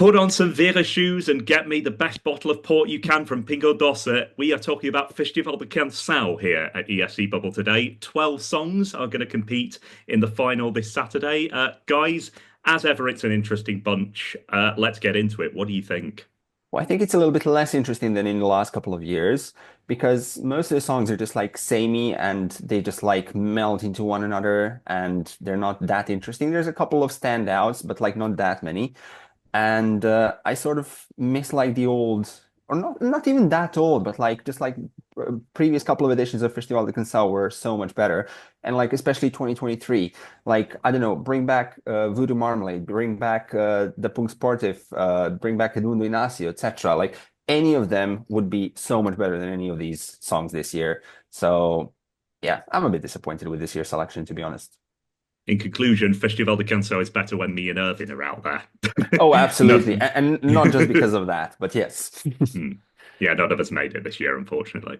Put on some Vera shoes and get me the best bottle of port you can from Pingo Doce. We are talking about Festival Da Canção here at ESCBubble today. 12 songs are going to compete in the final this Saturday. Guys, as ever, it's an interesting bunch. Let's get into it. What do you think? Well, I think it's a little bit less interesting than in the last couple of years because most of the songs are just like samey and they just like melt into one another and they're not that interesting. There's a couple of standouts, but like not that many. And I sort of miss like the old, or not even that old, but like just like previous couple of editions of Festival de Canção were so much better, and like especially 2023. Like I don't know, bring back Voodoo Marmalade, bring back the Punk Sportive, bring back Eduardo Inácio, etc. Like any of them would be so much better than any of these songs this year. So yeah, I'm a bit disappointed with this year's selection, to be honest. In conclusion, Festival da Canção is better when me and Ervin are out there. Oh, No. absolutely. And not just because of that, but yes. Hmm. Yeah, none of us made it this year, unfortunately.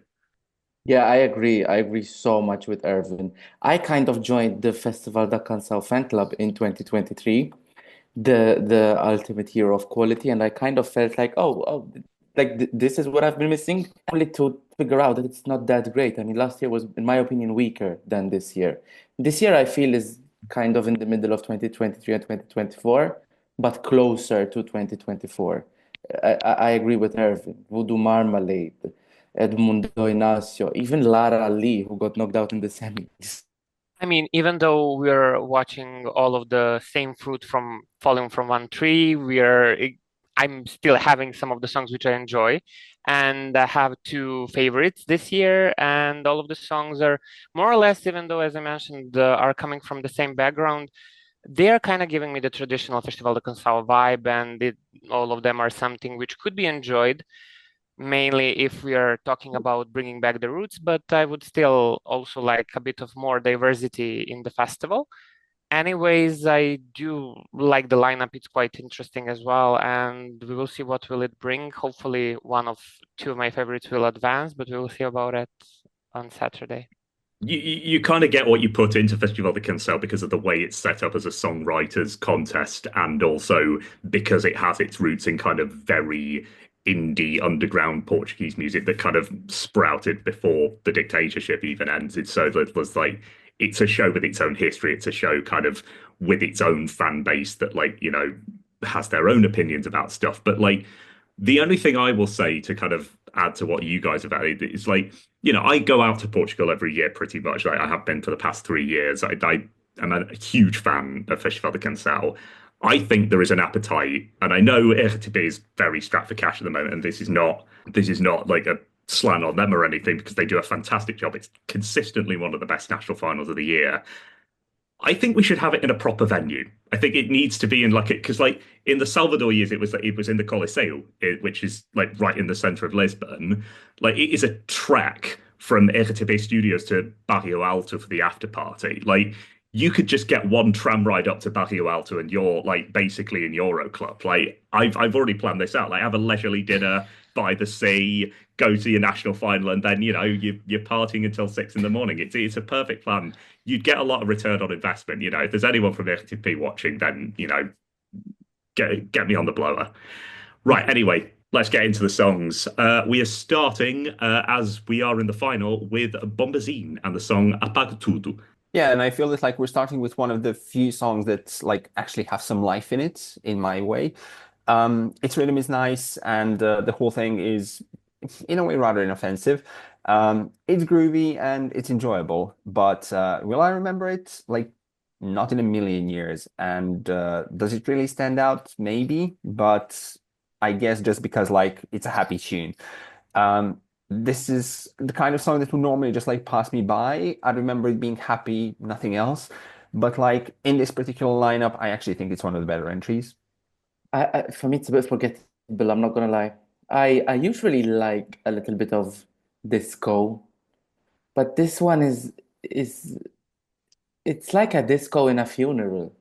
Yeah, I agree. I agree so much with Ervin. I kind of joined the Festival Da Canção fan club in 2023, the ultimate year of quality, and I kind of felt like, like this is what I've been missing, only to figure out that it's not that great. I mean, last year was, in my opinion, weaker than this year. This year, I feel is kind of in the middle of 2023 and 2024, but closer to 2024. I agree with Ervin. Voodoo Marmalade. Edmundo Inácio, even Lara Lee, who got knocked out in the semis. I mean, even though we're watching all of the same fruit from falling from one tree, I'm still having some of the songs which I enjoy, and I have two favorites this year, and all of the songs are more or less, even though, as I mentioned, are coming from the same background. They are kind of giving me the traditional Festival de Canção vibe, and all of them are something which could be enjoyed mainly if we are talking about bringing back the roots, but I would still also like a bit of more diversity in the festival. Anyways, I do like the lineup. It's quite interesting as well, and we will see what will it bring. Hopefully, one of two of my favorites will advance, but we will see about it on Saturday. You kind of get what you put into Festival de Canção because of the way it's set up as a songwriters contest, and also because it has its roots in kind of very indie underground Portuguese music that kind of sprouted before the dictatorship even ended. So it was like it's a show with its own history. It's a show kind of with its own fan base that has their own opinions about stuff. But like the only thing I will say to kind of add to what you guys have added is I go out to Portugal every year pretty much. Like I have been for the past 3 years. I am a huge fan of Festival de Canção. I think there is an appetite, and I know ESCB is very strapped for cash at the moment, and this is not like a slant on them or anything because they do a fantastic job. It's consistently one of the best national finals of the year. I think we should have it in a proper venue. I think it needs to be in like it because like in the Salvador years it was in the Coliseu, which is like right in the center of Lisbon. Like it is a trek from RTB Studios to Barrio Alto for the after party. Like you could just get one tram ride up to Barrio Alto and you're like basically in Euro Club. Like I've already planned this out. Like have a leisurely dinner by the sea, go to your national final, and then you're partying until 6 in the morning. It's a perfect plan. You'd get a lot of return on investment. If there's anyone from the FTP watching, then get me on the blower. Right. Anyway, let's get into the songs. We are starting as we are in the final with Bombazine and the song Apago Tudo. Yeah, and I feel it's like we're starting with one of the few songs that like actually have some life in it, in my way. Its rhythm is nice, and the whole thing is, in a way, rather inoffensive. It's groovy and it's enjoyable, but will I remember it? Like, not in a million years. And does it really stand out? Maybe, but I guess just because like it's a happy tune. Um, this is the kind of song that would normally just like pass me by. I remember it being happy, nothing else. But like in this particular lineup, I actually think it's one of the better entries. For me, it's a bit forgettable. I'm not gonna lie. I usually like a little bit of disco, but this one is it's like a disco in a funeral.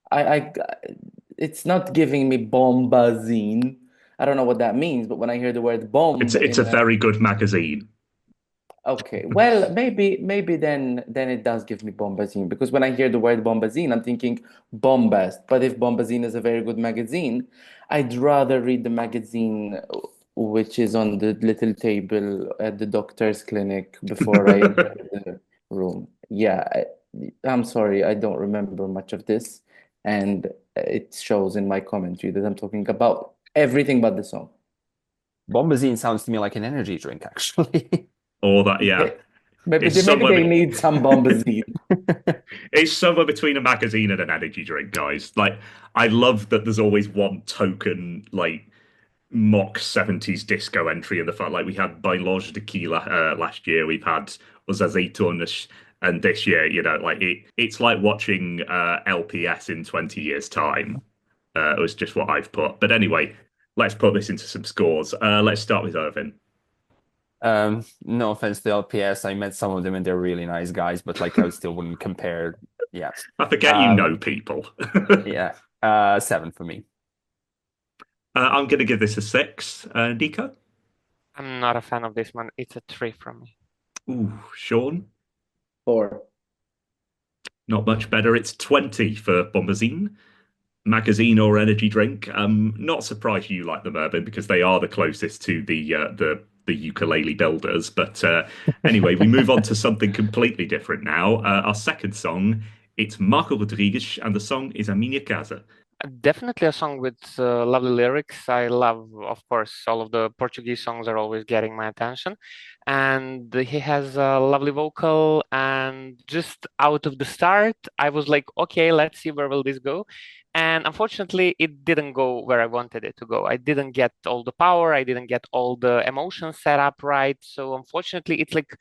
I it's not giving me bombazine. I don't know what that means, but when I hear the word It's bomb it's in a a very good magazine. Okay. Well, maybe then it does give me Bombazine because when I hear the word Bombazine, I'm thinking bombast. But if Bombazine is a very good magazine, I'd rather read the magazine which is on the little table at the doctor's clinic before I enter the room. Yeah, I'm sorry, I don't remember much of this, and it shows in my commentary that I'm talking about everything but the song. Bombazine sounds to me like an energy drink, actually. Or that, yeah, Maybe it's they, maybe somewhere. they need some Bombazine. It's somewhere between a magazine and an energy drink, guys. Like, I love that there's always one token, like, mock 70s disco entry in the front. Like, we had Bailage Tequila last year, we've had Os Azeitonas, and this year, like, it's like watching LPS in 20 years' time. It was just what I've put. But anyway, let's put this into some scores. Let's start with Ervin. No offense to LPS, I met some of them and they're really nice guys, but like I still wouldn't compare. Yeah. I forget you Um, know people. yeah. 7 for me. I'm going to give this a 6. Nico? I'm not a fan of this one. It's a 3 from me. Ooh, Sean? 4. Not much better. It's 20 for Bombazine. Magazine or energy drink. Not surprised you like them, Urban, because they are the closest to the ukulele builders. But anyway, we move on to something completely different now. Our second song, it's Marco Rodrigues, and the song is A Minha Casa. Definitely a song with lovely lyrics. I love, of course, all of the Portuguese songs are always getting my attention. And he has a lovely vocal. And just out of the start, I was like, okay, let's see where will this go. And unfortunately, it didn't go where I wanted it to go. I didn't get all the power. I didn't get all the emotions set up right. So unfortunately, it's like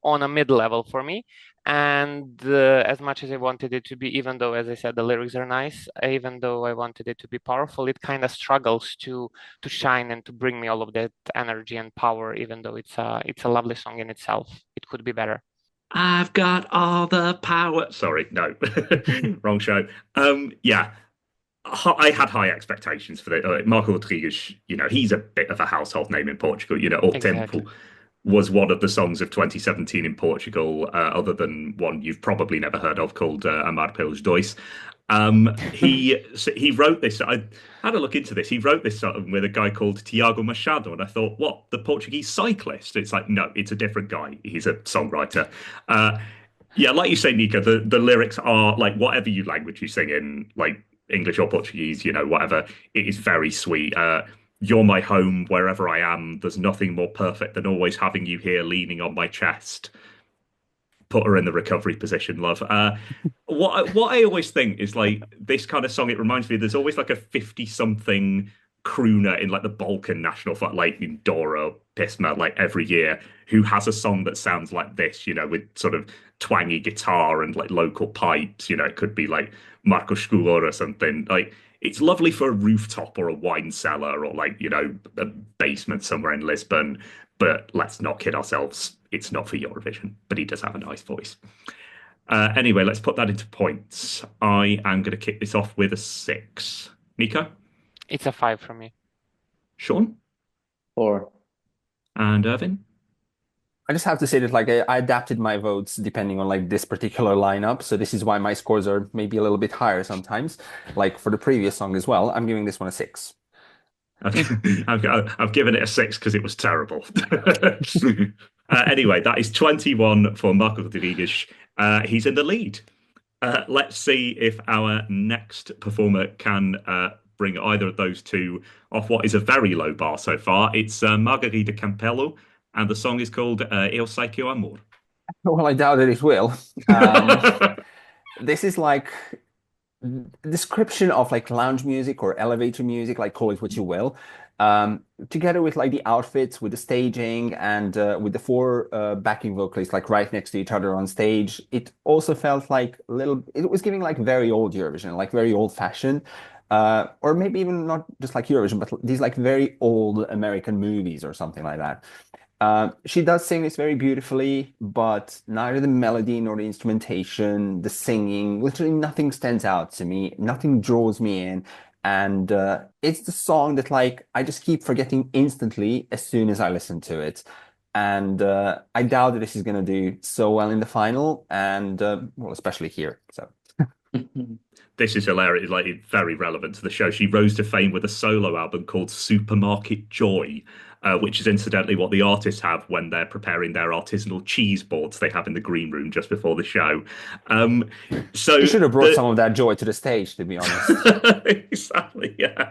on a mid level for me. And as much as I wanted it to be, even though, as I said, the lyrics are nice, even though I wanted it to be powerful, it kind of struggles to shine and to bring me all of that energy and power. Even though it's a lovely song in itself, it could be better. I've got all the power. Sorry, no, wrong show. Yeah, I had high expectations for the Marco Rodrigues. He's a bit of a household name in Portugal. O Tempo Exactly. was one of the songs of 2017 in Portugal, other than one you've probably never heard of called Amar pelos Dois. He wrote this. I had a look into this. He wrote this song with a guy called Tiago Machado, and I thought, what, the Portuguese cyclist? It's like, no, it's a different guy. He's a songwriter. Uh, yeah, like you say, Nico, the lyrics are like whatever you language you sing in, like English or Portuguese, whatever. It is very sweet. You're my home wherever I am. There's nothing more perfect than always having you here leaning on my chest. Put her in the recovery position, love. What I always think is like this kind of song. It reminds me there's always like a 50-something crooner in like the Balkan national flag, like in Dora, Pisma, like every year, who has a song that sounds like this, with sort of twangy guitar and like local pipes. It could be like Marco Sculor or something. Like it's lovely for a rooftop or a wine cellar or like, a basement somewhere in Lisbon. But let's not kid ourselves. It's not for Eurovision, but he does have a nice voice. Anyway, let's put that into points. I am going to kick this off with a 6. Nico, It's a 5 from me. Sean, 4. and Irvin. I just have to say that like I adapted my votes depending on like this particular lineup. So this is why my scores are maybe a little bit higher sometimes. Like for the previous song as well, I'm giving this one a 6. I've given it a 6 because it was terrible. Anyway, that is 21 for Marco Rodrigues. He's in the lead. Let's see if our next performer can bring either of those two off what is a very low bar so far. It's Margarida Campelo, and the song is called Eu Sei Que O Amor. Well, I doubt that it will. This is like description of like lounge music or elevator music, like call it what you will. Together with like the outfits, with the staging, and with the 4 backing vocalists like right next to each other on stage, it also felt like little. It was giving like very old Eurovision, like very old fashioned, or maybe even not just like Eurovision, but these like very old American movies or something like that. She does sing this very beautifully, but neither the melody nor the instrumentation, the singing, literally nothing stands out to me. Nothing draws me in. And it's the song that like I just keep forgetting instantly as soon as I listen to it. And I doubt that this is going to do so well in the final, and well, especially here. So This is hilarious, like very relevant to the show. She rose to fame with a solo album called Supermarket Joy, which is incidentally what the artists have when they're preparing their artisanal cheese boards they have in the green room just before the show. Um, you so should have brought some of that joy to the stage, to be honest. Exactly, yeah.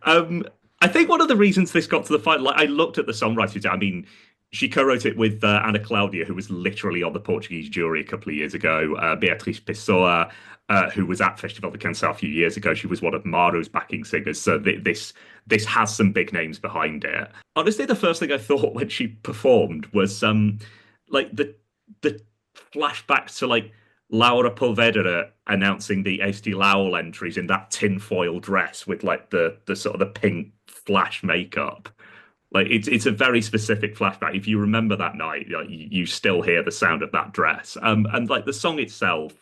I think one of the reasons this got to the final, like I looked at the songwriters. I mean, she co-wrote it with Ana Claudia, who was literally on the Portuguese jury a couple of years ago. Beatriz Pessoa, who was at Festival Da Canção a few years ago. She was one of Maro's backing singers. So this has some big names behind it. Honestly, the first thing I thought when she performed was like the flashbacks to like Laura Pulvedera announcing the Eesti Laul entries in that tinfoil dress with like the sort of the pink flash makeup. Like it's a very specific flashback. If you remember that night, like, you still hear the sound of that dress. And like the song itself,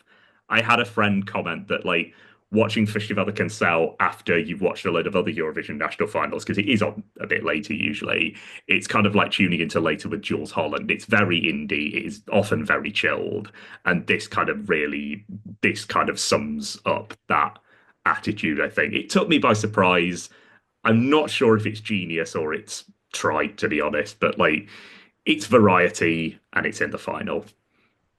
I had a friend comment that like watching Festival da Canção after you've watched a load of other Eurovision national finals, because it is on a bit later usually, it's kind of like tuning into later with Jules Holland. It's very indie, it is often very chilled, and this kind of sums up that attitude, I think. It took me by surprise. I'm not sure if it's genius or it's tried, to be honest, but like it's variety and it's in the final.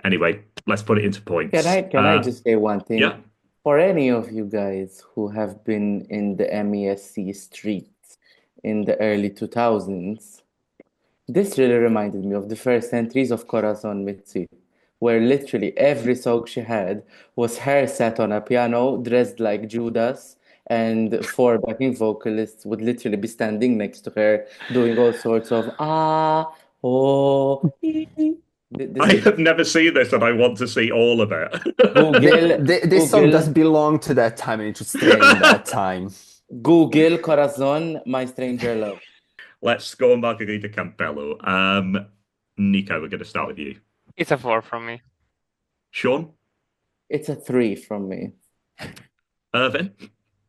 Anyway, let's put it into points. Can I just say one Yeah. thing? For any of you guys who have been in the MESC streets in the early 2000s, this really reminded me of the first entries of Corazon Mitzi, where literally every song she had was her sat on a piano, dressed like Judas, and four backing vocalists would literally be standing next to her, doing all sorts of ee. This I is have never seen this and I want to see all of it. This song does Google, belong to that time, and it should stay in that time. Google Corazon, My Stranger Love. Let's score Margarida Campelo. Nico, we're going to start with you. It's a 4 from me. Sean? It's a 3 from me. Ervin?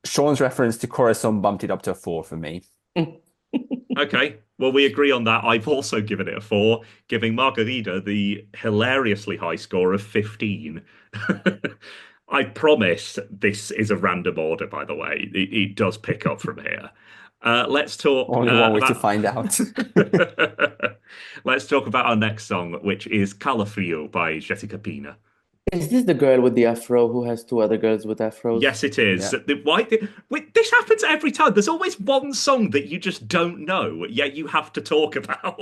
Sean's reference to Corazon bumped it up to a 4 for me. Okay, well, we agree on that. I've also given it a 4, giving Margarida the hilariously high score of 15. I promise this is a random order, by the way. It does pick up from here. Let's talk Only one way to about... find out. Let's talk about our next song, which is Calafrio by Jéssica Pina. Is this the girl with the afro who has two other girls with afros? Yes, it is. Yeah. This happens every time. There's always one song that you just don't know, yet you have to talk about.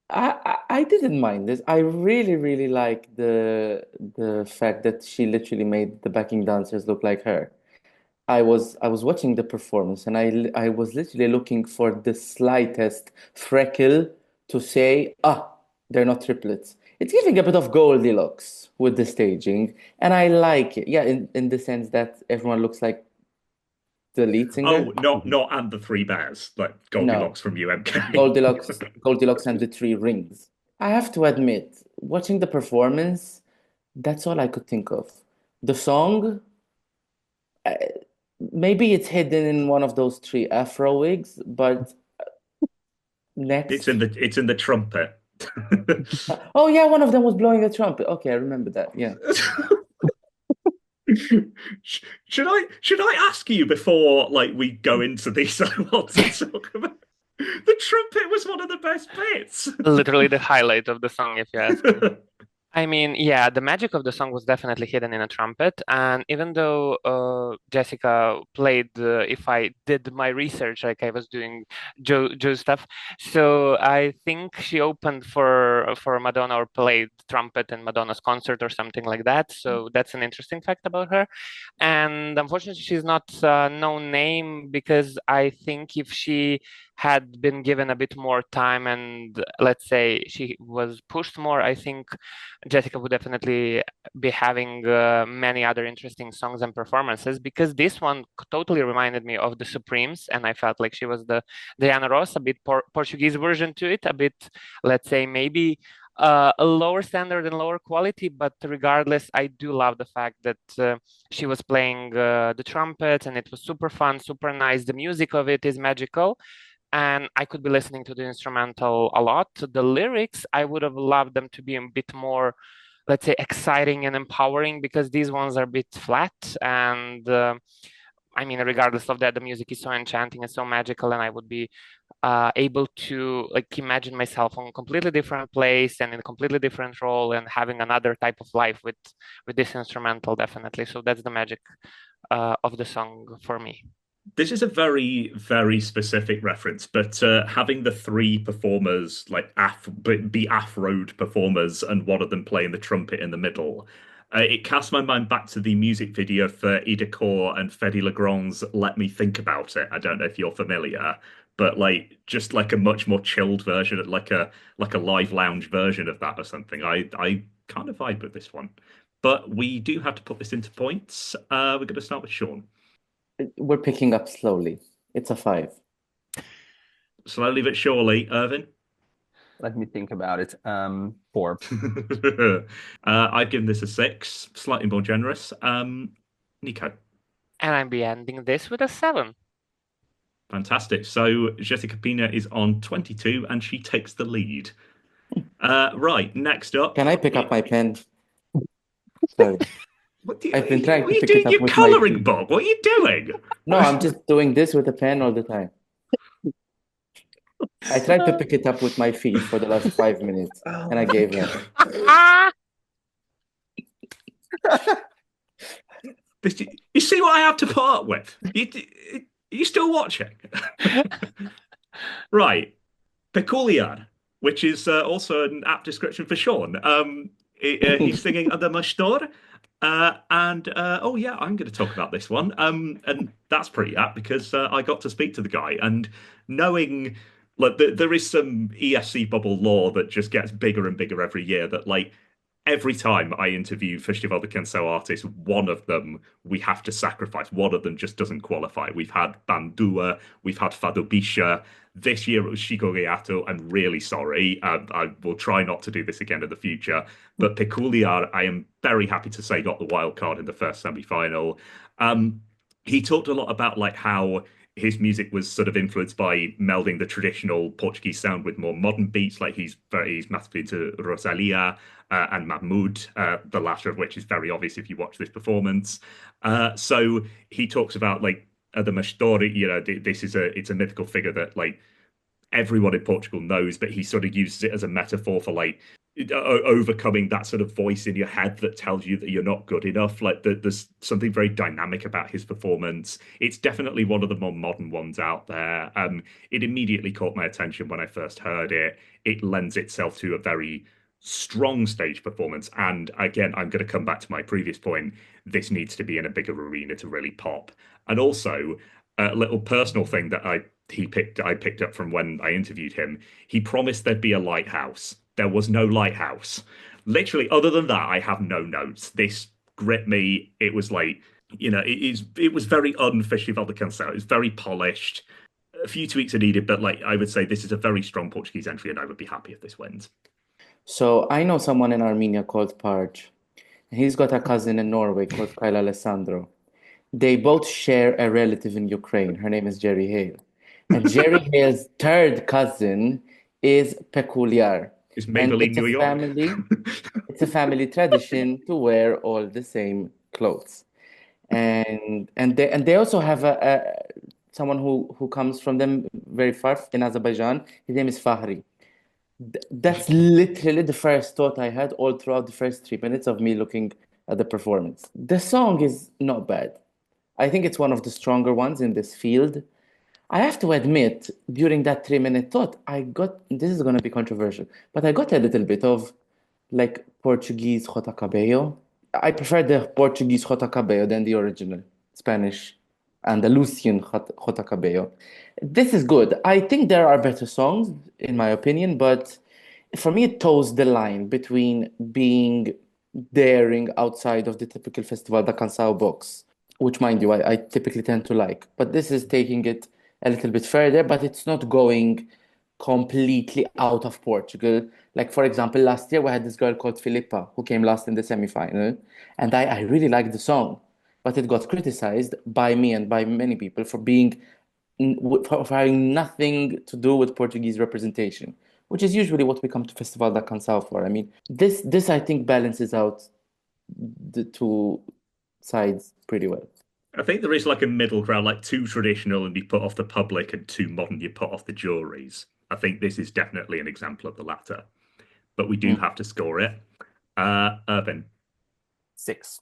I didn't mind this. I really, really like the fact that she literally made the backing dancers look like her. I was watching the performance and I was literally looking for the slightest freckle to say, they're not triplets. It's giving a bit of Goldilocks with the staging, and I like it. Yeah, in the sense that everyone looks like the lead singer. Oh, not and the Three Bears, like Goldilocks from UMK. Goldilocks and the Three Rings. I have to admit, watching the performance, that's all I could think of. The song, maybe it's hidden in one of those three afro wigs, but next. It's in the trumpet. Oh yeah, one of them was blowing a trumpet. Okay, I remember that. Yeah. Should I ask you before like we go into these I want to talk about? The trumpet was one of the best bits. Literally the highlight of the song, if you ask me. I mean, yeah, the magic of the song was definitely hidden in a trumpet. And even though Jessica played, if I did my research, like I was doing Joe stuff, so I think she opened for Madonna or played trumpet in Madonna's concert or something like that. So that's an interesting fact about her. And unfortunately, she's not a known name, because I think if she had been given a bit more time and let's say she was pushed more, I think Jessica would definitely be having many other interesting songs and performances, because this one totally reminded me of the Supremes, and I felt like she was the Diana Ross, a bit Portuguese version to it, a bit, let's say, maybe a lower standard and lower quality, but regardless, I do love the fact that she was playing the trumpet, and it was super fun, super nice. The music of it is magical. and I could be listening to the instrumental a lot. The lyrics, I would have loved them to be a bit more, let's say, exciting and empowering, because these ones are a bit flat. And I mean, regardless of that, the music is so enchanting and so magical, and I would be able to like imagine myself on a completely different place and in a completely different role and having another type of life with this instrumental, definitely. So that's the magic of the song for me. This is a very, very specific reference, but having the three performers like be afroed performers and one of them playing the trumpet in the middle, it casts my mind back to the music video for Ida Core and Fedi Legrand's "Let Me Think About It." I don't know if you're familiar, but like just like a much more chilled version, like a live lounge version of that or something. I kind of vibe with this one, but we do have to put this into points. We're going to start with Shaun. We're picking up slowly. It's a 5. Slowly but surely, Ervin. Let me think about it. 4. I've given this a 6, slightly more generous. Nico, And I'll be ending this with a 7. fantastic. So Jéssica Pina is on 22 and she takes the lead. Right, next up. Can I pick up my pen? Sorry. I've been trying What to are you pick doing? it up You're with my colouring, feet. Bob. What are you doing? No, I'm just doing this with a pen all the time. I tried to pick it up with my feet for the last 5 minutes, and I gave up. You see what I have to put up with? You still watching? Right. Peculiar, which is also an apt description for Shaun. He's singing The Mastor. Oh yeah, I'm going to talk about this one. And that's pretty apt because I got to speak to the guy, and knowing like there is some ESCBubble lore that just gets bigger and bigger every year. That like every time I interview Festival Da Canção artists, one of them we have to sacrifice. One of them just doesn't qualify. We've had Bandua, we've had Fado Bisha. This year it was Chico Reato. I'm really sorry. I will try not to do this again in the future. But Peculiar, I am very happy to say, got the wild card in the first semi-final. He talked a lot about like how his music was sort of influenced by melding the traditional Portuguese sound with more modern beats. Like he's massively into Rosalia and Mahmoud, the latter of which is very obvious if you watch this performance. So he talks about like the Mastori. You know, this is it's a mythical figure that like everyone in Portugal knows, but he sort of uses it as a metaphor for like overcoming that sort of voice in your head that tells you that you're not good enough. Like there's something very dynamic about his performance. It's definitely one of the more modern ones out there. It immediately caught my attention when I first heard it. It lends itself to a very strong stage performance. And again, I'm going to come back to my previous point. This needs to be in a bigger arena to really pop. And also, a little personal thing that I picked up from when I interviewed him. He promised there'd be a lighthouse. There was no lighthouse. Literally, other than that, I have no notes. This gripped me. It was like, you know, it was very un-Festival da Canção. It was very polished. A few tweaks are needed, but like I would say this is a very strong Portuguese entry, and I would be happy if this wins. So I know someone in Armenia called Parj. He's got a cousin in Norway called Kyle Alessandro. They both share a relative in Ukraine. Her name is Jerry Hale. And Jerry Hale's third cousin is Peculiar. It's And Maybelline New York. it's a family tradition to wear all the same clothes. And they also have someone who comes from them very far in Azerbaijan. His name is Fahri. That's literally the first thought I had all throughout the first 3 minutes of me looking at the performance. The song is not bad. I think it's one of the stronger ones in this field. I have to admit, during that 3 minute thought, this is going to be controversial, but I got a little bit of like Portuguese Jota Cabello. I prefer the Portuguese Jota Cabello than the original Spanish Andalusian Jota Cabello. This is good. I think there are better songs, in my opinion, but for me, it toes the line between being daring outside of the typical Festival da Canção box, which, mind you, I typically tend to like. But this is taking it a little bit further, but it's not going completely out of Portugal. Like, for example, last year we had this girl called Filippa who came last in the semi-final, and I really liked the song, but it got criticized by me and by many people for being for having nothing to do with Portuguese representation, which is usually what we come to Festival da Canção for. I mean, this I think balances out the two sides pretty well. I think there is like a middle ground, like too traditional and you put off the public, and too modern you put off the juries. I think this is definitely an example of the latter, but we do Mm. have to score it. Ervin, 6.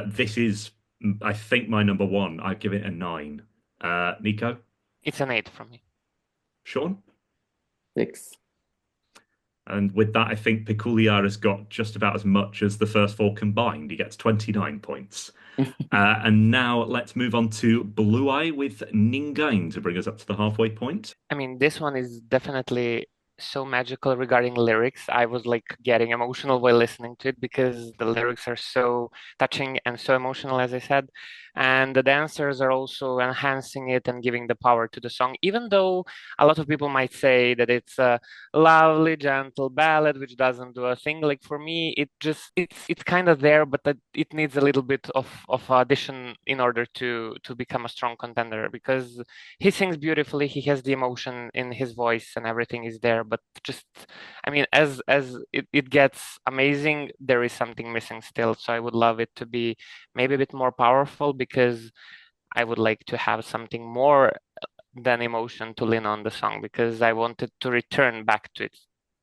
this is, I think, my number one. I'd give it a 9. Nico, It's an 8 from me. Shaun? 6. And with that, I think Peculiar has got just about as much as the first four combined. He gets 29 points. And now let's move on to Bluay with Ninguém to bring us up to the halfway point. I mean, this one is definitely so magical regarding lyrics. I was like getting emotional while listening to it because the lyrics are so touching and so emotional, as I said. And the dancers are also enhancing it and giving the power to the song, even though a lot of people might say that it's a lovely, gentle ballad which doesn't do a thing. Like for me, it's kind of there, but it needs a little bit of addition in order to become a strong contender because he sings beautifully. He has the emotion in his voice and everything is there. But just, I mean, as it gets amazing, there is something missing still. So I would love it to be maybe a bit more powerful because I would like to have something more than emotion to lean on the song because I wanted to return back to it,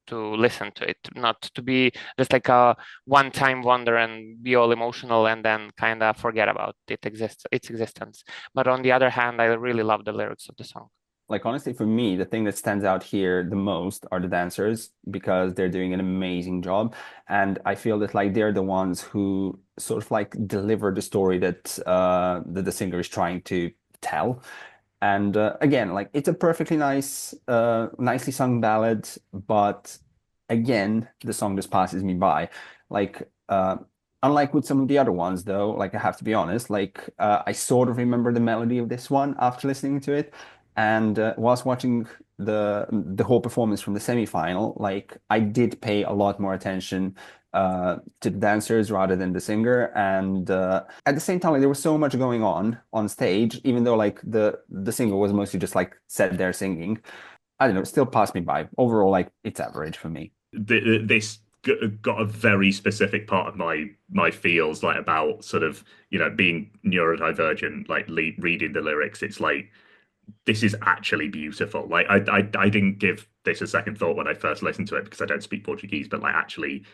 to listen to it, not to be just like a one-time wonder and be all emotional and then kind of forget about its existence. But on the other hand, I really love the lyrics of the song. Like honestly, for me, the thing that stands out here the most are the dancers because they're doing an amazing job, and I feel that like they're the ones who sort of like deliver the story that the singer is trying to tell. And again, like it's a perfectly nicely sung ballad, but again, the song just passes me by. Like, unlike with some of the other ones, though, like I have to be honest, like I sort of remember the melody of this one after listening to it, and whilst watching the whole performance from the semi-final, like I did pay a lot more attention to the dancers rather than the singer. And at the same time, like, there was so much going on stage, even though like the singer was mostly just like sat there singing. I don't know, it still passed me by. Overall, like it's average for me. This got a very specific part of my feels, like about sort of, being neurodivergent, like reading the lyrics. It's like this is actually beautiful. Like I didn't give this a second thought when I first listened to it because I don't speak Portuguese, but like actually,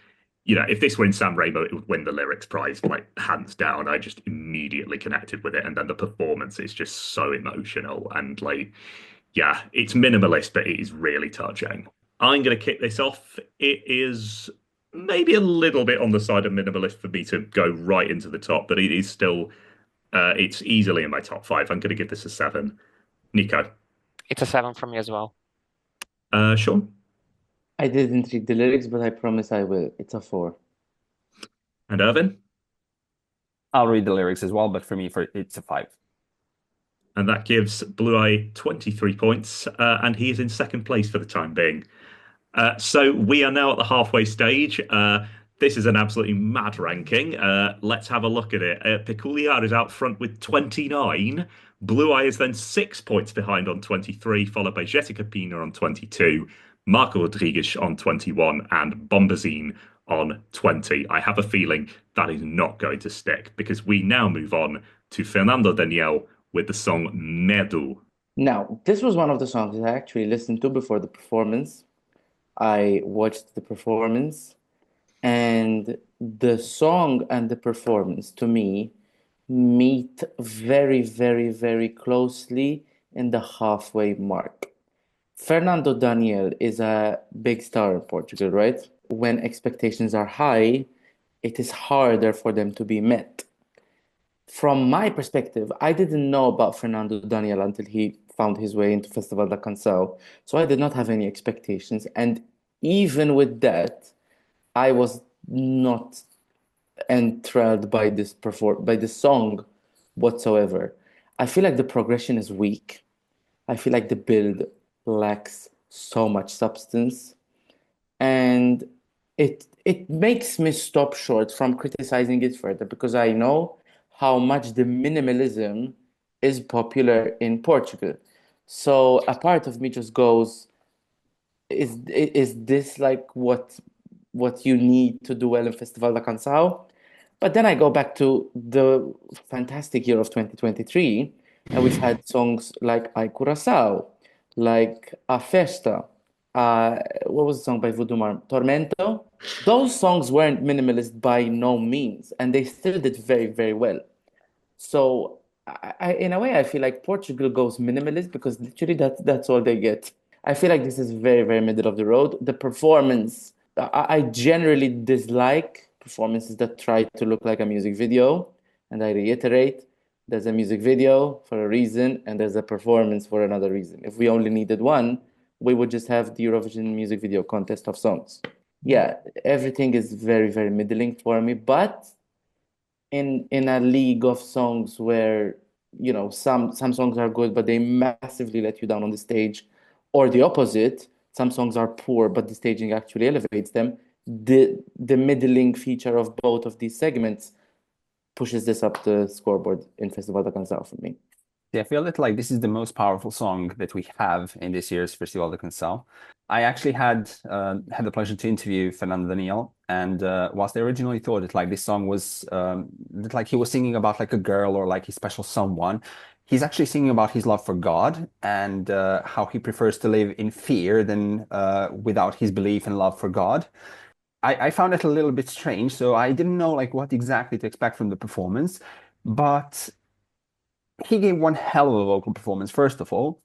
if this were in San Remo, it would win the lyrics prize, like hands down. I just immediately connected with it, and then the performance is just so emotional and like, yeah, it's minimalist, but it is really touching. I'm going to kick this off. It is maybe a little bit on the side of minimalist for me to go right into the top, but it is still, it's easily in my top five. I'm going to give this a 7. Nico. It's a 7 from me as well. Shaun. I didn't read the lyrics, but I promise I will. It's a 4. And Ervin. I'll read the lyrics as well, but for me, it's a 5. And that gives Bluay 23 points, and he is in second place for the time being. So we are now at the halfway stage. This is an absolutely mad ranking. Let's have a look at it. Peculiar is out front with 29. Bluay is then 6 points behind on 23, followed by Jéssica Pina on 22, Marco Rodrigues on 21, and Bombazine on 20. I have a feeling that is not going to stick because we now move on to Fernando Daniel with the song Medo. Now, this was one of the songs that I actually listened to before the performance. I watched the performance, and the song and the performance to me meet very, very, very closely in the halfway mark. Fernando Daniel is a big star in Portugal, right? When expectations are high, it is harder for them to be met. From my perspective, I didn't know about Fernando Daniel until he found his way into Festival da Canção. So I did not have any expectations. And even with that, I was not enthralled by by this song whatsoever. I feel like the progression is weak. I feel like the build lacks so much substance, and it makes me stop short from criticizing it further because I know how much the minimalism is popular in Portugal. So a part of me just goes, is this like what you need to do well in Festival da Canção? But then I go back to the fantastic year of 2023, and we've had songs like Ai Curaçao, like A Festa, what was the song by Voodoo Mar? Tormento. Those songs weren't minimalist by no means, and they still did very, very well. So in a way, I feel like Portugal goes minimalist because literally that's all they get. I feel like this is very, very middle of the road. The performance, I generally dislike performances that try to look like a music video. And I reiterate, there's a music video for a reason, and there's a performance for another reason. If we only needed one, we would just have the Eurovision music video contest of songs. Yeah, everything is very, very middling for me, but in a league of songs where some songs are good but they massively let you down on the stage, or the opposite, some songs are poor but the staging actually elevates them. The middling feature of both of these segments pushes this up the scoreboard in Festival da Canção for me. Yeah, I feel that like this is the most powerful song that we have in this year's Festival da Canção. I actually had the pleasure to interview Fernando Daniel, and whilst I originally thought that like this song was that like he was singing about like a girl or like a special someone, he's actually singing about his love for God and how he prefers to live in fear than without his belief and love for God. I found it a little bit strange, so I didn't know like what exactly to expect from the performance, but he gave one hell of a vocal performance, first of all.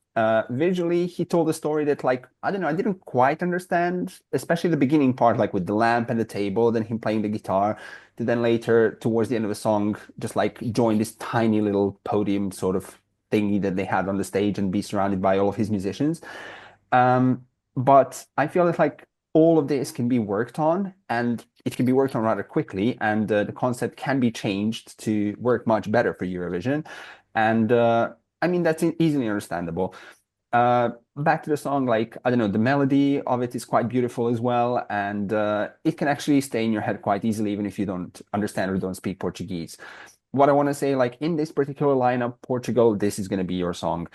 Visually, he told a story that, like, I don't know, I didn't quite understand, especially the beginning part, like with the lamp and the table, then him playing the guitar, to then later, towards the end of the song, just like join this tiny little podium sort of thingy that they had on the stage and be surrounded by all of his musicians. But I feel that, like, all of this can be worked on, and it can be worked on rather quickly, and the concept can be changed to work much better for Eurovision. And I mean, that's easily understandable. Back to the song, like, I don't know, the melody of it is quite beautiful as well. And it can actually stay in your head quite easily, even if you don't understand or don't speak Portuguese. What I want to say, like, in this particular lineup, Portugal, this is going to be your song.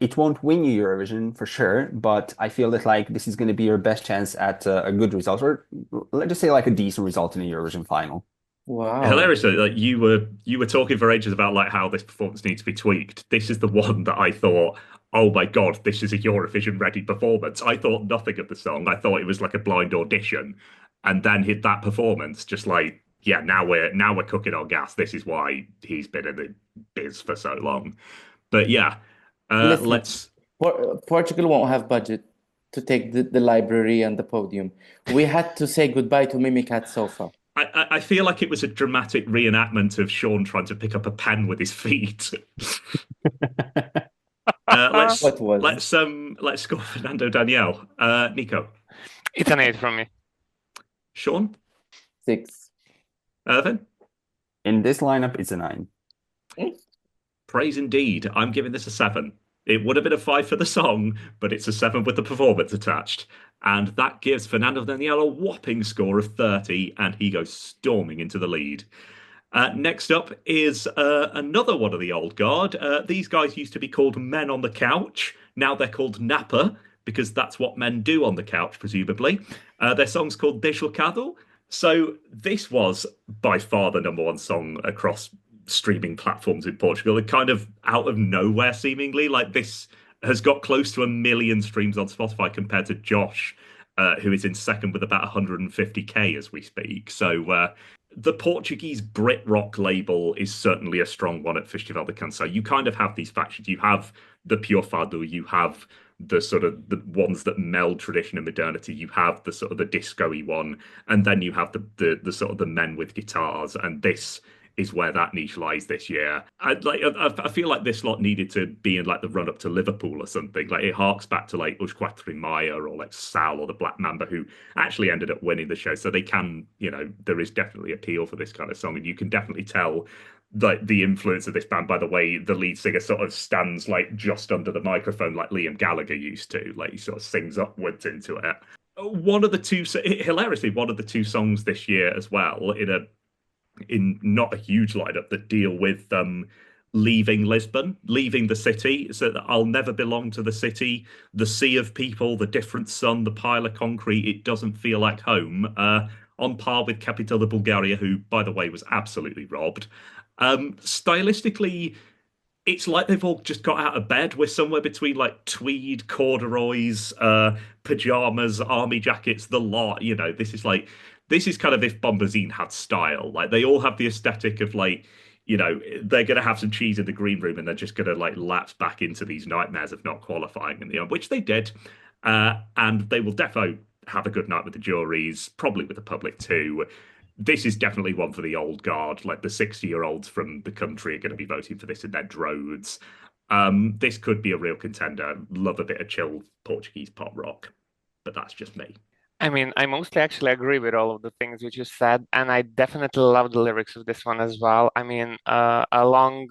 It won't win you Eurovision for sure, but I feel that like this is going to be your best chance at a good result, or let's just say like a decent result in a Eurovision final. Wow. Hilariously, like you were talking for ages about like how this performance needs to be tweaked. This is the one that I thought, oh my God, this is a Eurovision ready performance. I thought nothing of the song. I thought it was like a blind audition, and then hit that performance, just like, yeah, now we're cooking on gas. This is why he's been in the biz for so long. But yeah, Listen, let's. Portugal won't have budget to take the library and the podium. We had to say goodbye to Mimicat Sofa. I feel like it was a dramatic reenactment of Shaun trying to pick up a pen with his feet. Let's What was? let's score Fernando Daniel. Nico, It's an 8 from me. Shaun, 6. Ervin. In this lineup, it's a 9. Praise indeed. I'm giving this a 7. It would have been a 5 for the song, but it's a 7 with the performance attached. And that gives Fernando Daniel a whopping score of 30, and he goes storming into the lead. Next up is another one of the old guard. These guys used to be called Men on the Couch. Now they're called Napa, because that's what men do on the couch, presumably. Their song's called Deslocado. So this was by far the number one song across streaming platforms in Portugal. It kind of out of nowhere, seemingly. Like, this has got close to 1 million streams on Spotify compared to Josh, who is in second with about 150K as we speak. So the Portuguese Brit rock label is certainly a strong one at Festival da Canção. You kind of have these factions. You have the Pure Fado, you have the sort of the ones that meld tradition and modernity, you have the sort of the disco-y one, and then you have the sort of the men with guitars, and this is where that niche lies this year. I feel like this lot needed to be in like the run up to Liverpool or something. Like, it harks back to like Os Quatro Maya or like Sal or the Black Mamba, who actually ended up winning the show. So they can, there is definitely appeal for this kind of song, and you can definitely tell the influence of this band by the way the lead singer sort of stands like just under the microphone, like Liam Gallagher used to. Like, he sort of sings upwards into it. One of the two songs this year as well, in a in not a huge lineup that deal with leaving Lisbon, leaving the city, so that I'll never belong to the city, the sea of people, the different sun, the pile of concrete. It doesn't feel like home. On par with Capital de Bulgaria, who, by the way, was absolutely robbed. Stylistically, it's like they've all just got out of bed. We're somewhere between like tweed, corduroys, pajamas, army jackets, the lot. This is kind of if Bombazine had style. Like they all have the aesthetic of like, they're gonna have some cheese in the green room and they're just gonna like lapse back into these nightmares of not qualifying in the end, which they did. And they will defo have a good night with the juries, probably with the public too. This is definitely one for the old guard. Like the 60-year-olds from the country are going to be voting for this in their droves. This could be a real contender. Love a bit of chill Portuguese pop rock, but that's just me. I mean, I mostly actually agree with all of the things which you said, and I definitely love the lyrics of this one as well. I mean, along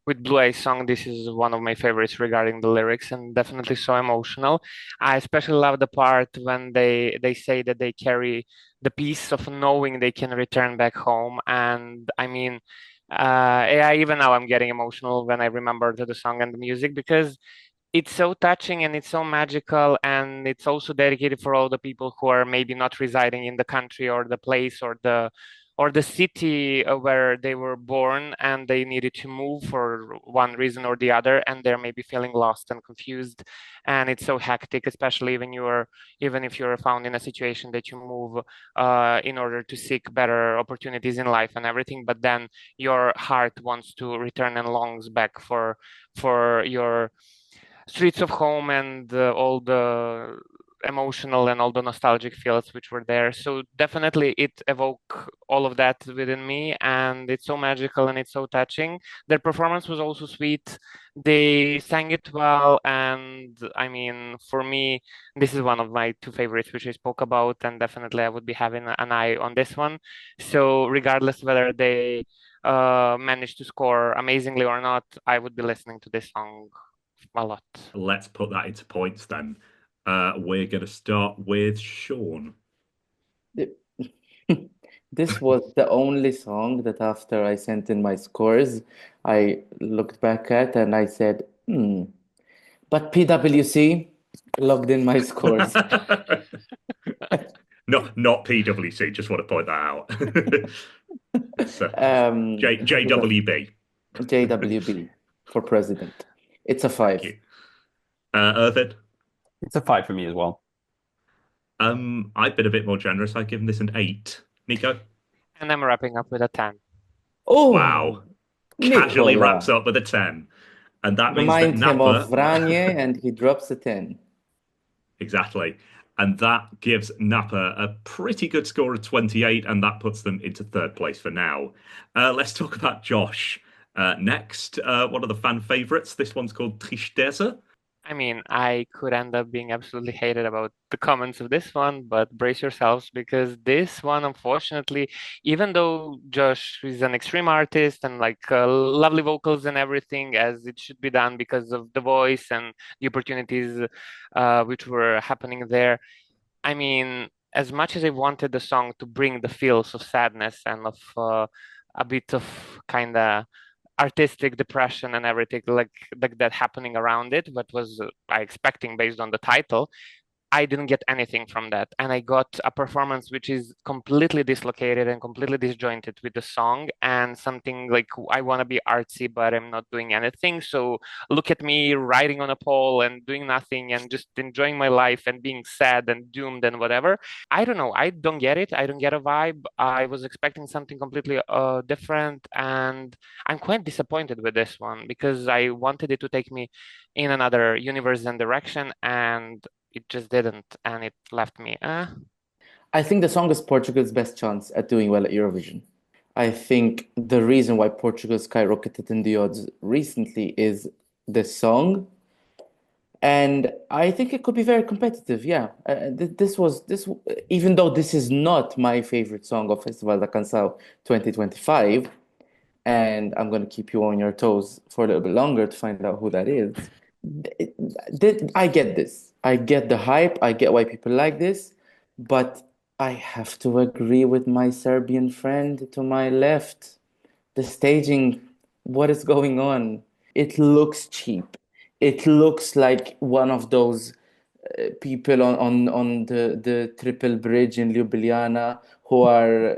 with Bluay's song, this is one of my favorites regarding the lyrics, and definitely so emotional. I especially love the part when they say that they carry the peace of knowing they can return back home, and I mean, yeah, even now I'm getting emotional when I remember the song and the music because it's so touching and it's so magical, and it's also dedicated for all the people who are maybe not residing in the country or the place or the city where they were born, and they needed to move for one reason or the other, and they're maybe feeling lost and confused, and it's so hectic, especially even if you're found in a situation that you move in order to seek better opportunities in life and everything, but then your heart wants to return and longs back for your streets of home and all the emotional and all the nostalgic feels which were there. So definitely it evoked all of that within me, and it's so magical and it's so touching. Their performance was also sweet. They sang it well, and I mean, for me, this is one of my two favorites which I spoke about, and definitely I would be having an eye on this one. So regardless whether they managed to score amazingly or not, I would be listening to this song a lot. Let's put that into points then. We're going to start with Shaun. This was the only song that after I sent in my scores, I looked back at and I said, but PwC logged in my scores. No, not PwC. Just want to point that out. So, JWB. JWB for president. It's a 5. Thank you. Ervin? It's a 5 for me as well. I've been a bit more generous. I've given this an 8. Nico? And I'm wrapping up with a 10. Oh, Wow. Casually Nikola. wraps up with a 10. And that means Remind that him Napa... of Vranje and he drops a 10. Exactly. And that gives Napa a pretty good score of 28, and that puts them into third place for now. Let's talk about Josh. Next, one of the fan favorites. This one's called Tristeza. I mean, I could end up being absolutely hated about the comments of this one, but brace yourselves because this one, unfortunately, even though Josh is an extreme artist and like lovely vocals and everything, as it should be done because of the voice and the opportunities which were happening there. I mean, as much as I wanted the song to bring the feels of sadness and of a bit of kind of artistic depression and everything like that happening around it, what was I expecting based on the title, I didn't get anything from that. And I got a performance which is completely dislocated and completely disjointed with the song, and something like I want to be artsy, but I'm not doing anything. So look at me riding on a pole and doing nothing and just enjoying my life and being sad and doomed and whatever. I don't know. I don't get it. I don't get a vibe. I was expecting something completely different, and I'm quite disappointed with this one because I wanted it to take me in another universe and direction, and it just didn't, and it left me. I think the song is Portugal's best chance at doing well at Eurovision. I think the reason why Portugal skyrocketed in the odds recently is this song, and I think it could be very competitive. Yeah, this was this, even though this is not my favorite song of Festival da Canção 2025, and I'm gonna keep you on your toes for a little bit longer to find out who that is. I get this. I get the hype. I get why people like this, but I have to agree with my Serbian friend to my left. The staging, what is going on? It looks cheap. It looks like one of those people on the triple bridge in Ljubljana who are,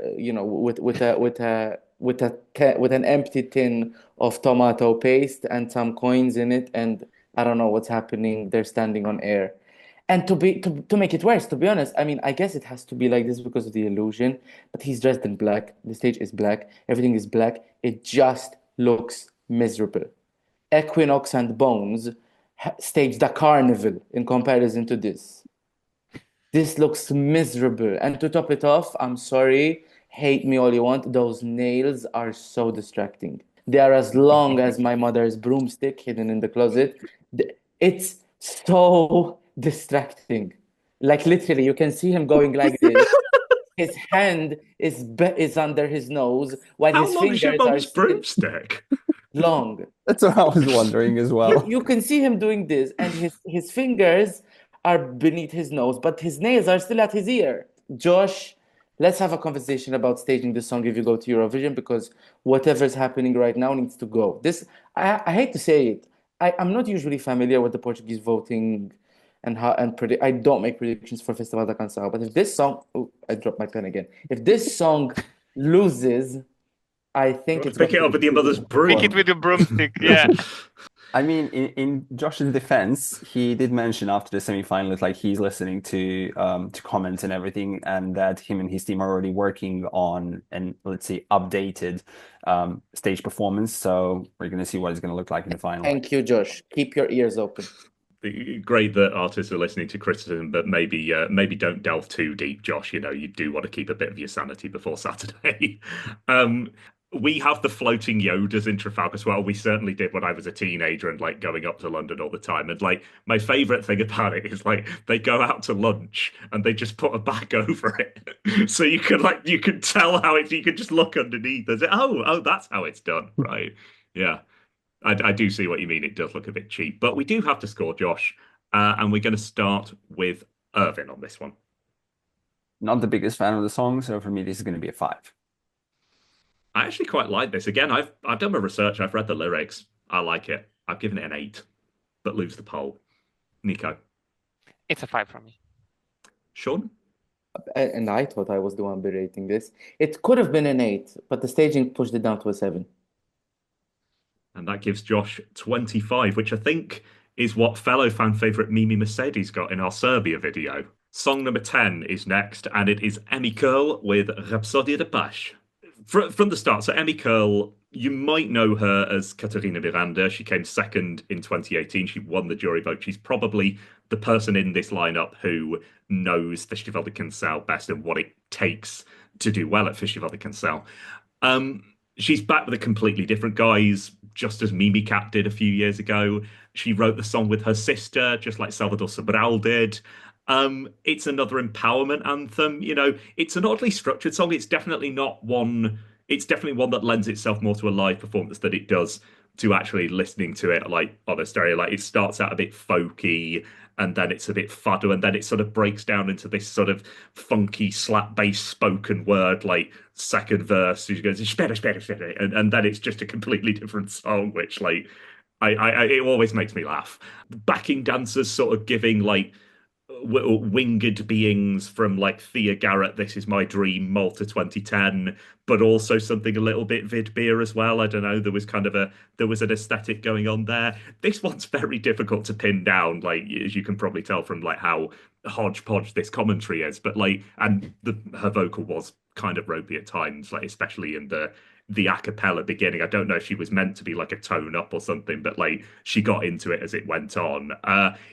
with an empty tin of tomato paste and some coins in it, and I don't know what's happening. They're standing on air. And to make it worse, to be honest, I mean, I guess it has to be like this because of the illusion, but he's dressed in black. The stage is black. Everything is black. It just looks miserable. Equinox and Bones staged a carnival in comparison to this. This looks miserable. And to top it off, I'm sorry, hate me all you want, those nails are so distracting. They are as long as my mother's broomstick hidden in the closet. It's so distracting. Like literally, you can see him going like this. His hand is under his nose while How his long is your fingers are mum's still broomstick? long. That's what I was wondering as You well. you can see him doing this, and his fingers are beneath his nose, but his nails are still at his ear. Josh, let's have a conversation about staging this song if you go to Eurovision, because whatever's happening right now needs to go. I hate to say it. I'm not usually familiar with the Portuguese voting and how and predict. I don't make predictions for Festival da Canção, but if this song, oh, I dropped my pen again. If this song loses, I think it's Pick going it to up be with your mother's Pick it broom. with your broomstick. Yeah. I mean, in Josh's defense, he did mention after the semi-final that like he's listening to comments and everything, and that him and his team are already working on an, let's say, updated stage performance. So we're gonna see what it's gonna look like in the final. Thank you, Josh. Keep your ears open. Great that artists are listening to criticism, but maybe don't delve too deep, Josh. You know, you do want to keep a bit of your sanity before Saturday. um, we have the floating Yodas in Trafalgar as well. We certainly did when I was a teenager and like going up to London all the time. And like my favorite thing about it is like they go out to lunch and they just put a bag over it, so you can tell how it's. You can just look underneath. As oh, that's how it's done, right? Yeah. I do see what you mean. It does look a bit cheap, but we do have to score, Josh, and we're going to start with Ervin on this one. Not the biggest fan of the song, so for me, this is gonna be a 5. I actually quite like this. Again, I've done my research. I've read the lyrics. I like it. I've given it an 8, but lose the poll. Nico, It's a 5 from me. Sean, And I thought I was the one berating this. It could have been an 8, but the staging pushed it down to a 7. and that gives Josh 25, which I think is what fellow fan favorite Mimi Mercedes got in our Serbia video. Song number 10 is next, and it is Emmy Curl with Rhapsodia de Paz. From the start, so Emmy Curl, you might know her as Catarina Miranda. She came second in 2018. She won the jury vote. She's probably the person in this lineup who knows Festival da Canção best and what it takes to do well at Festival da Canção. Um, she's back with a completely different guys, just as Mimi Cat did a few years ago. She wrote the song with her sister, just like Salvador Sobral did. It's another empowerment anthem. You know, it's an oddly structured song. It's definitely not one. It's definitely one that lends itself more to a live performance than it does to actually listening to it like on a stereo. Like it starts out a bit folky, and then it's a bit fado, and then it sort of breaks down into this sort of funky slap bass spoken word, like second verse. She goes, "Spera, spera, spera," and then it's just a completely different song, which like it always makes me laugh. Backing dancers sort of giving like winged beings from like Thea Garrett, This Is My Dream, Malta 2010, but also something a little bit vid beer as well. I don't know. There was an aesthetic going on there. This one's very difficult to pin down, like as you can probably tell from like how hodgepodge this commentary is. But like, and her vocal was kind of ropey at times, like especially in the a cappella beginning. I don't know if she was meant to be like a tone up or something, but like she got into it as it went on.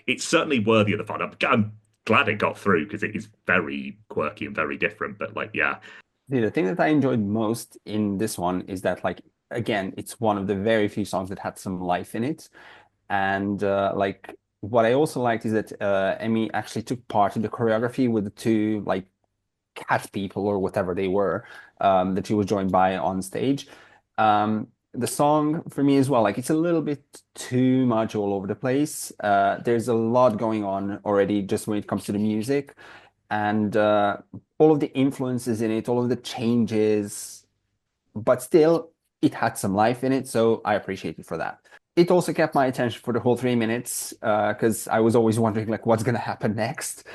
It's certainly worthy of the fun. I'm glad it got through because it is very quirky and very different. But like, yeah, The thing that I enjoyed most in this one is that, like, again, it's one of the very few songs that had some life in it. And like, what I also liked is that Emmy actually took part in the choreography with the two, like, cat people or whatever they were, that she was joined by on stage. The song for me as well, like, it's a little bit too much all over the place. There's a lot going on already just when it comes to the music. And all of the influences in it, all of the changes, but still it had some life in it, so I appreciate it for that. It also kept my attention for the whole 3 minutes because I was always wondering like what's gonna happen next.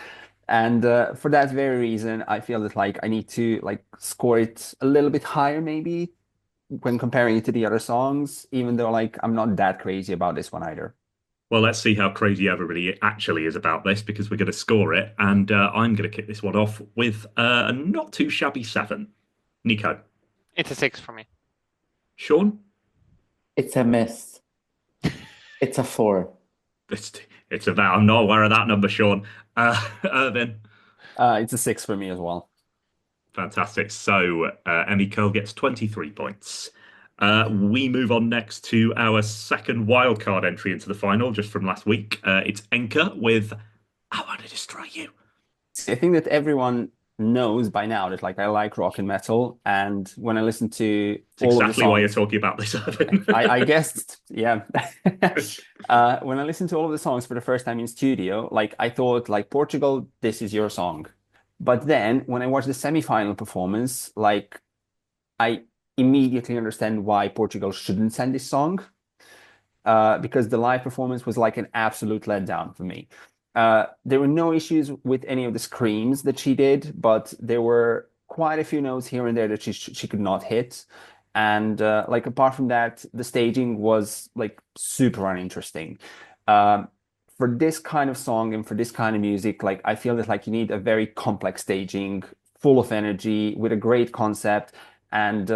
And for that very reason, I feel that like I need to like score it a little bit higher maybe when comparing it to the other songs, even though like I'm not that crazy about this one either. Well, let's see how crazy everybody actually is about this because we're going to score it. And I'm going to kick this one off with a not too shabby 7. Nico. It's a 6 for me. Shaun? It's a miss. It's a 4. It's about, I'm not aware of that number, Shaun. Ervin? It's a 6 for me as well. Fantastic. So Emmy Curl gets 23 points. We move on next to our second wildcard entry into the final, just from last week. It's Henka with I Want to Destroy You. I think that everyone knows by now that like I like rock and metal, and when I listen to It's all of the exactly why you're songs, talking about this, Ervin. I guessed, yeah. When I listened to all of the songs for the first time in studio, like I thought like Portugal, this is your song. But then when I watched the semi-final performance, like I immediately understand why Portugal shouldn't send this song, because the live performance was like an absolute letdown for me. There were no issues with any of the screams that she did, but there were quite a few notes here and there that she could not hit. And like apart from that, the staging was like super uninteresting. For this kind of song and for this kind of music, like I feel that like you need a very complex staging, full of energy, with a great concept, and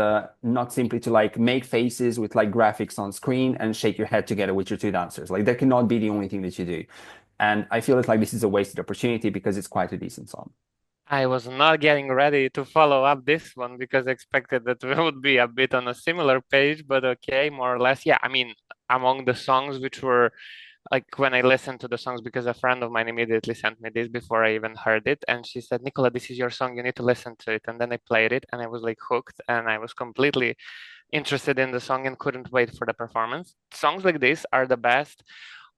not simply to like make faces with like graphics on screen and shake your head together with your two dancers. Like that cannot be the only thing that you do. And I feel that like this is a wasted opportunity because it's quite a decent song. I was not getting ready to follow up this one because I expected that we would be a bit on a similar page, but okay, more or less. Yeah, I mean, among the songs which were like when I listened to the songs, because a friend of mine immediately sent me this before I even heard it, and she said, Nicola, this is your song, you need to listen to it. And then I played it and I was like hooked and I was completely interested in the song and couldn't wait for the performance. Songs like this are the best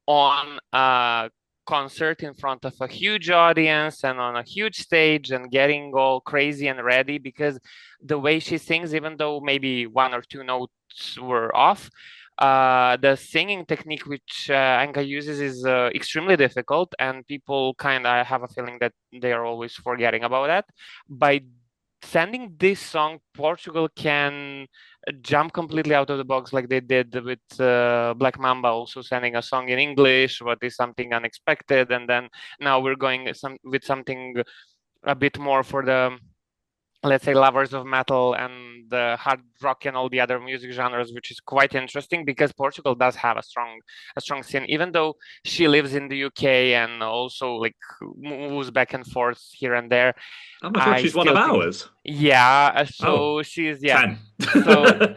on a concert in front of a huge audience and on a huge stage and getting all crazy and ready, because the way she sings, even though maybe one or two notes were off, the singing technique which Henka uses is extremely difficult, and people kind of have a feeling that they are always forgetting about that. By sending this song, Portugal can jump completely out of the box like they did with Black Mamba, also sending a song in English, what is something unexpected, and then now we're going with something a bit more for the, let's say, lovers of metal and the hard rock and all the other music genres, which is quite interesting because Portugal does have a strong scene, even though she lives in the UK and also like moves back and forth here and there. Oh my God, she's one of ours. Yeah, so she's 10. So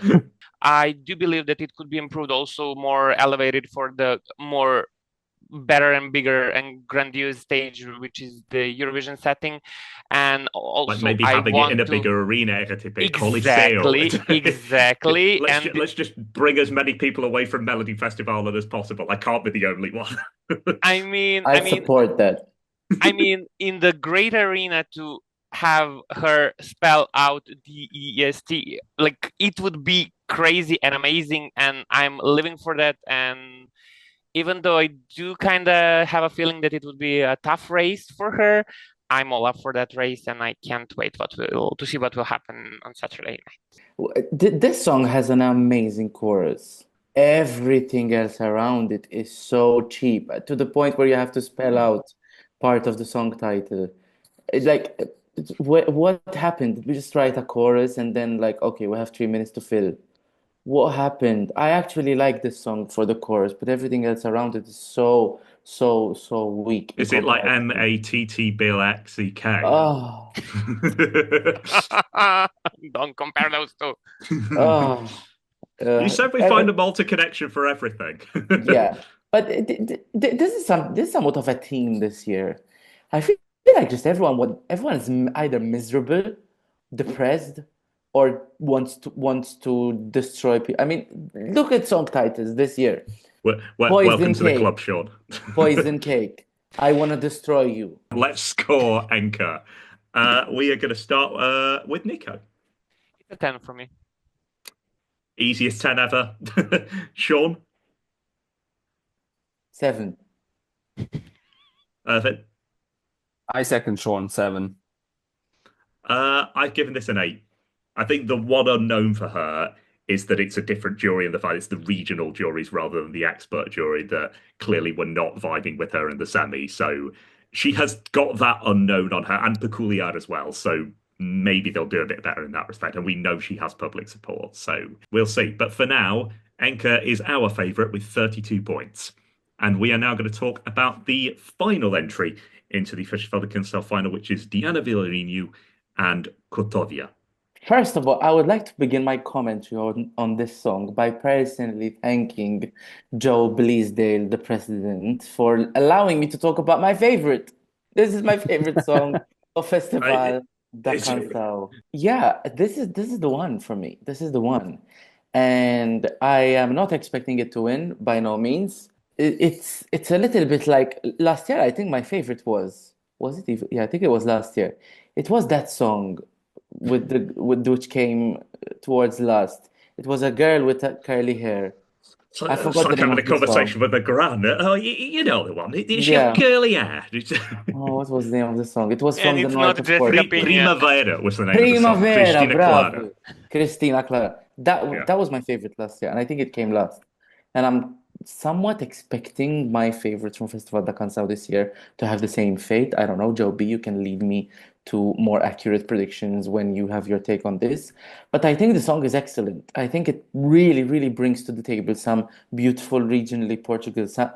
I do believe that it could be improved, also more elevated for the more better and bigger and grandiose stage, which is the Eurovision setting. And also like maybe I having it want in a to bigger arena, exactly. Let's just bring as many people away from Melody Festival as possible. I can't be the only one. I support that. I mean, in the great arena, to have her spell out DEST, like it would be crazy and amazing, and I'm living for that. And even though I do kind of have a feeling that it would be a tough race for her, I'm all up for that race, and I can't wait to see what will happen on Saturday night. This song has an amazing chorus. Everything else around it is so cheap, to the point where you have to spell out part of the song title. It's like, what happened? We just write a chorus and then like, okay, we have 3 minutes to fill. What happened? I actually like this song for the chorus, but everything else around it is so weak in Is it like comparison. MATTBLXEK? Oh, Don't compare those two. oh. You said we find a Malta connection for everything. Yeah, but this is somewhat of a theme this year. I feel like just everyone is either miserable, depressed, or wants to destroy people. I mean, look at song titles this year. Welcome to the club, Shaun. Poison Cake. I want to destroy you. Let's score Henka. We are going to start with Nico. It's a 10 for me. Easiest 10 ever. Shaun, 7. Ervin. I second Shaun, 7. I've given this an 8. I think the one unknown for her is that it's a different jury and the fact it's the regional juries rather than the expert jury that clearly were not vibing with her in the semi. So she has got that unknown on her and Peculiar as well. So maybe they'll do a bit better in that respect. And we know she has public support. So we'll see. But for now, Henka is our favourite with 32 points. And we are now going to talk about the final entry into the Festival da Canção final, which is Diana Vilarinho and Kotovia. First of all, I would like to begin my commentary on this song by personally thanking Joe Bleasdale, the president, for allowing me to talk about my favorite. This is my favorite song of Festival Da Canção. Yeah, this is the one for me. This is the one. And I am not expecting it to win by no means. It's a little bit like last year. I think my favorite was it even? Yeah, I think it was last year. It was that song with which came towards last. It was a girl with curly hair. So I it's forgot the like name having a of the song. conversation with the gran. Oh, you know the one. She Yeah. had curly hair. Oh, what was the name of the song? It was And from the it's north not of Jessica Portugal. Pina. Primavera was the name of the song. Primavera, Cristina Clara. bravo. Cristina Clara. Yeah. That was my favorite last year, and I think it came last. And I'm somewhat expecting my favorites from Festival da Canção this year to have the same fate. I don't know, Joe B, you can lead me to more accurate predictions when you have your take on this. But I think the song is excellent. I think it really, really brings to the table some beautiful regionally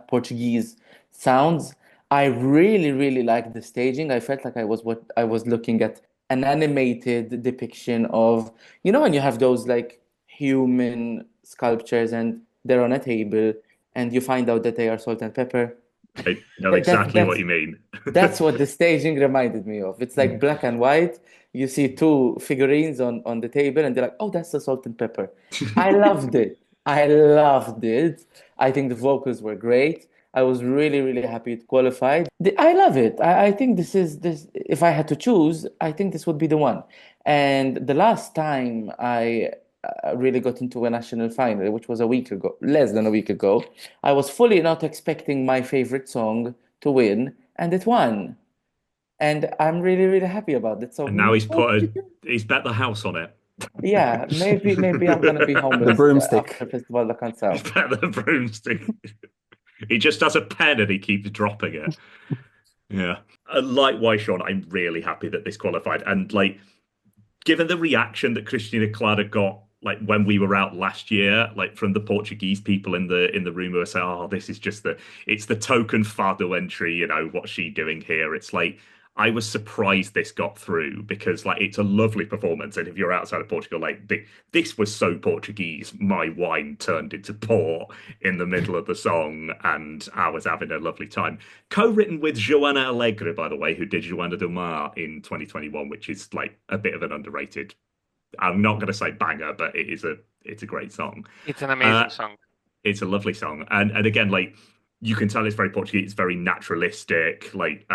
Portuguese sounds. I really, really like the staging. I felt like I was looking at an animated depiction of, when you have those like human sculptures and they're on a table and you find out that they are salt and pepper. I know That, exactly what that's you mean. that's what the staging reminded me of. It's like black and white. You see two figurines on the table, and they're like, oh, that's the salt and pepper. I loved it. I loved it. I think the vocals were great. I was really, really happy it qualified. I love it. I think this. If I had to choose, I think this would be the one. And the last time I really got into a national final, which was a week ago, less than a week ago, I was fully not expecting my favorite song to win, and it won. And I'm really, really happy about it. So And now he's bet the house on it. yeah, maybe I'm gonna be The homeless broomstick. after Festival da He's Canção. bet the broomstick. He just has a pen and he keeps dropping it. Yeah. Likewise, Shaun, I'm really happy that this qualified. And like, given the reaction that Cristina Clara got, like when we were out last year, like from the Portuguese people in the room who were saying, "Oh, this is just it's the token Fado entry. What's she doing here?" It's like I was surprised this got through because like it's a lovely performance, and if you're outside of Portugal, like this was so Portuguese. My wine turned into port in the middle of the song, and I was having a lovely time. Co-written with Joana Alegre, by the way, who did Joana do Mar in 2021, which is like a bit of an underrated. I'm not going to say banger, but it's a great song. It's an amazing song. It's a lovely song, and again, like you can tell, it's very Portuguese. It's very naturalistic. Like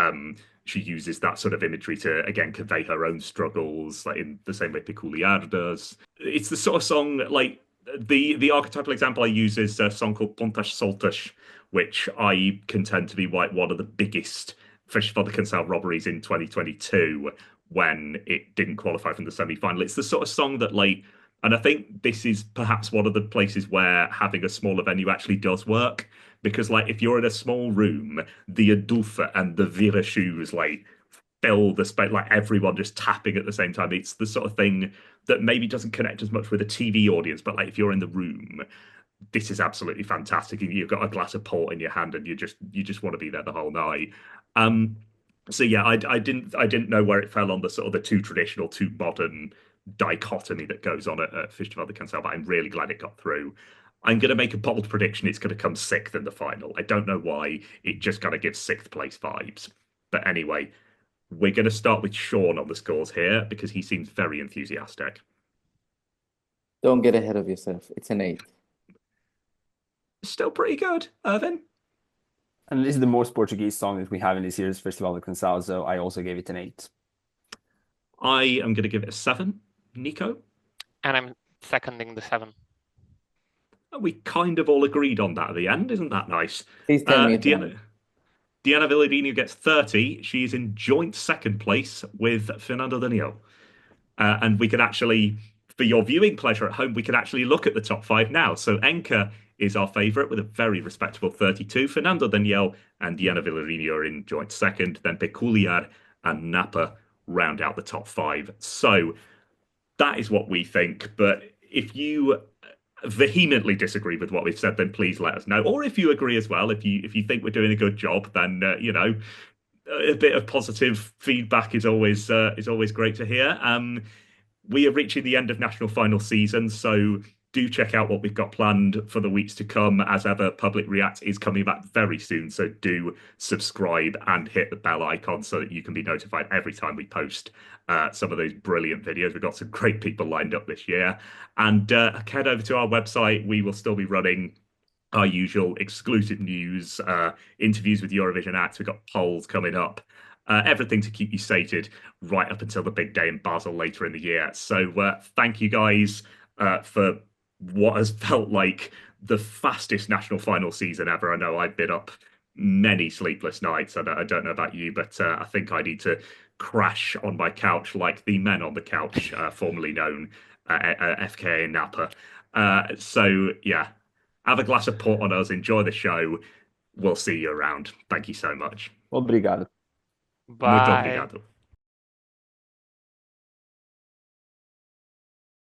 she uses that sort of imagery to again convey her own struggles, like in the same way Peculiar does. It's the sort of song like the archetypal example I use is a song called Pontas Soltas, which I contend to be like one of the biggest Festival da Canção robberies in 2022 when it didn't qualify from the semi-final. It's the sort of song that like, and I think this is perhaps one of the places where having a smaller venue actually does work. Because like if you're in a small room, the Adulfa and the Vera shoes like fill the space, like everyone just tapping at the same time. It's the sort of thing that maybe doesn't connect as much with a TV audience, but like if you're in the room, this is absolutely fantastic. And you've got a glass of port in your hand and you just want to be there the whole night. So yeah, I didn't know where it fell on the sort of the too traditional, too modern dichotomy that goes on at Festival da Canção, but I'm really glad it got through. I'm going to make a bold prediction. It's going to come sixth in the final. I don't know why. It just kind of gives sixth place vibes. But anyway, we're going to start with Shaun on the scores here because he seems very enthusiastic. Don't get ahead of yourself. It's an 8. Still pretty good, Ervin. And this is the most Portuguese song that we have in this year's Festival da Canção, so I also gave it an 8. I am going to give it a 7. Nico? And I'm seconding the 7. We kind of all agreed on that at the end. Isn't that nice? Please tell me it's wrong. Diana Villarini gets 30. She's in joint second place with Fernando Daniel. And we can actually, for your viewing pleasure at home, we can actually look at the top 5 now. So Henka is our favourite with a very respectable 32. Fernando Daniel and Diana Villarini are in joint second. Then Peculiar and Napa round out the top 5. So that is what we think. But if you vehemently disagree with what we've said, then please let us know. Or if you agree as well, if you think we're doing a good job, then a bit of positive feedback is always great to hear. We are reaching the end of national final season, so do check out what we've got planned for the weeks to come. As ever, Public React is coming back very soon, so do subscribe and hit the bell icon so that you can be notified every time we post some of those brilliant videos. We've got some great people lined up this year. And head over to our website. We will still be running our usual exclusive news, interviews with Eurovision acts. We've got polls coming up, everything to keep you sated right up until the big day in Basel later in the year. So thank you guys for what has felt like the fastest national final season ever. I know I've been up many sleepless nights. I don't know about you, but I think I need to crash on my couch like the men on the couch, formerly known FKA and Napa. So yeah, have a glass of port on us. Enjoy the show. We'll see you around. Thank you so much. Obrigado. Muito Bye. obrigado.